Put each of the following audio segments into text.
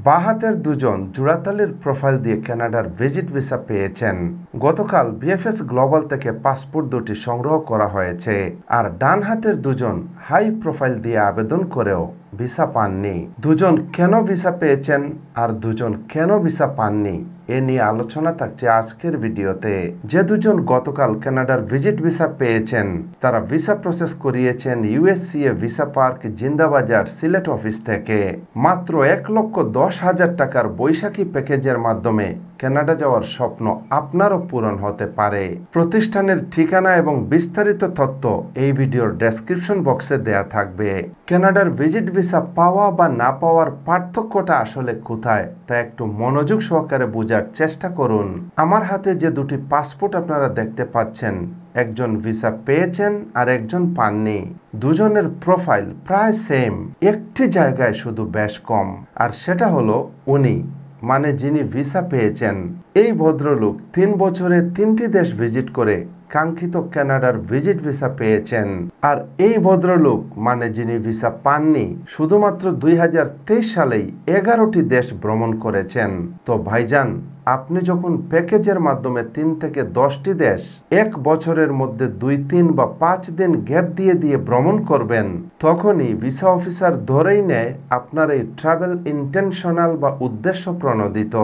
বাঁ হাতের দুজন জোড়াতালির প্রোফাইল দিয়ে কানাডার ভিজিট ভিসা পেয়েছেন। গতকাল বিএফএস গ্লোবাল থেকে পাসপোর্ট দুটি সংগ্রহ করা হয়েছে। আর ডান হাতের দুজন হাই প্রোফাইল দিয়ে আবেদন করেও ভিসা পাননি। দুজন কেন ভিসা পেয়েছেন আর দুজন কেন ভিসা পাননি এ নিয়ে আলোচনা থাকছে আজকের ভিডিওতে। যে দুজন গতকাল কানাডার ভিজিট ভিসা পেয়েছেন তারা ভিসা প্রসেস করিয়েছেন ইউএসসিএ visa park Zindabazar Sylhet office থেকে। মাত্র 1,10,000 টাকার বৈশাখী প্যাকেজের মাধ্যমে কানাডা যাওয়ার স্বপ্ন আপনারও পূরণ হতে পারে। প্রতিষ্ঠানের ঠিকানা এবং বিস্তারিত তথ্য এই ভিডিওর ডেসক্রিপশন বক্সে দেয়া থাকবে। কানাডার ভিজিট ভিসা পাওয়া বা না পাওয়ার পার্থক্যটা আসলে কোথায় তা একটু মনোযোগ সহকারে বোঝার চেষ্টা করুন। আমার হাতে যে দুটি পাসপোর্ট আপনারা দেখতে পাচ্ছেন, একজন ভিসা পেয়েছেন আর একজন পাননি। দুজনের প্রোফাইল প্রায় সেম, একটি জায়গায় শুধু বেশ কম, আর সেটা হলো উনি মানে যিনি ভিসা পেয়েছেন। এই ভদ্রলোক 3 বছরে 3টি দেশ ভিজিট করে কাঙ্ক্ষিত কানাডার ভিজিট ভিসা পেয়েছেন। আর এই ভদ্রলোক মানে যিনি ভিসা পাননি শুধুমাত্র 2023 সালেই 11টি দেশ ভ্রমণ করেছেন। তো ভাইজান, আপনি যখন প্যাকেজের মাধ্যমে 3 থেকে 10টি দেশ এক বছরের মধ্যে 2, 3 বা 5 দিন গ্যাপ দিয়ে ভ্রমণ করবেন, তখনই ভিসা অফিসার ধরেই নেয় আপনার এই ট্রাভেল ইন্টেনশনাল বা উদ্দেশ্য প্রণোদিত।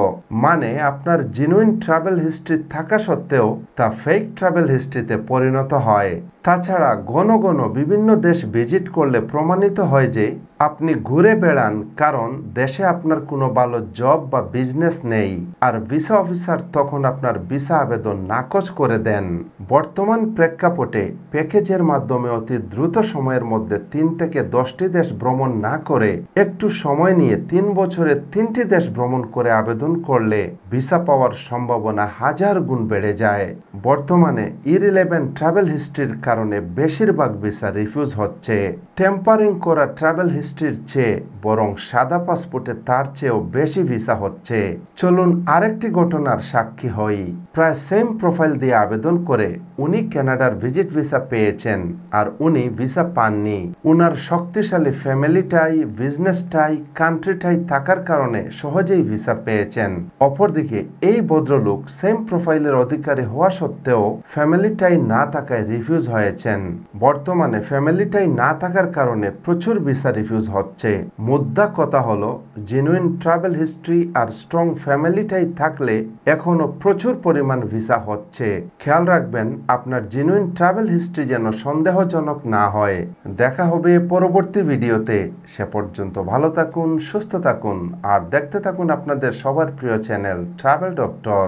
মানে আপনার জেনুইন ট্রাভেল হিস্ট্রি থাকা সত্ত্বেও তা ফেক ট্রাভেল হিস্ট্রিতে পরিণত হয়। তাছাড়া ঘন ঘন বিভিন্ন দেশ ভিজিট করলে প্রমাণিত হয় যে আপনি ঘুরে বেড়ান, কারণ দেশে আপনার কোনো ভালো জব বা বিজনেস নেই। আর ভিসা অফিসার তখন আপনার ভিসা আবেদন নাকচ করে দেন। বর্তমান প্রেক্ষাপটে প্যাকেজের মাধ্যমে অতি দ্রুত সময়ের মধ্যে 3 থেকে 10টি দেশ ভ্রমণ না করে একটু সময় নিয়ে 3 বছরে 3টি দেশ ভ্রমণ করে আবেদন করলে ভিসা পাওয়ার সম্ভাবনা 1000 গুণ বেড়ে যায়। বর্তমানে ইররিলেভেন্ট ট্রাভেল হিস্ট্রির কারণে বেশিরভাগ ভিসা রিফিউজ হচ্ছে। টেম্পারিং করা ট্রাভেল হিস্ট্রির চেয়ে বরং সাদা পাসপোর্টে তার চেয়েও বেশি ভিসা হচ্ছে। চলুন আরেকটি ঘটনার সাক্ষী হই। প্রায় সেম প্রোফাইল দিয়ে আবেদন করে উনি কানাডার ভিজিট ভিসা পেয়েছেন আর উনি ভিসা পাননি। উনার শক্তিশালী ফ্যামিলিটাই, বিজনেসটাই, কান্ট্রিটাই থাকার কারণে সহজেই ভিসা পেয়েছেন। অপরদিকে এই ভদ্রলোক সেম প্রোফাইলের অধিকারী হওয়া সত্ত্বেও ফ্যামিলিটাই না থাকায় রিফিউজ হয়েছেন। বর্তমানে ফ্যামিলিটাই না থাকার কারণে প্রচুর ভিসা রিফিউজ হচ্ছে। মুদ্রা কথা হলো, জেনুইন ট্রাভেল হিস্ট্রি আর স্ট্রং ফ্যামিলিটাই থাকলে এখনো প্রচুর পরিমাণ ভিসা হচ্ছে। খেয়াল রাখবেন আপনার জেনুইন ট্রাভেল হিস্ট্রি যেন সন্দেহজনক না হয়। দেখা হবে পরবর্তী ভিডিওতে। সে পর্যন্ত ভালো থাকুন, সুস্থ থাকুন আর দেখতে থাকুন আপনাদের সবার প্রিয় চ্যানেল ট্রাভেল ডক্টর।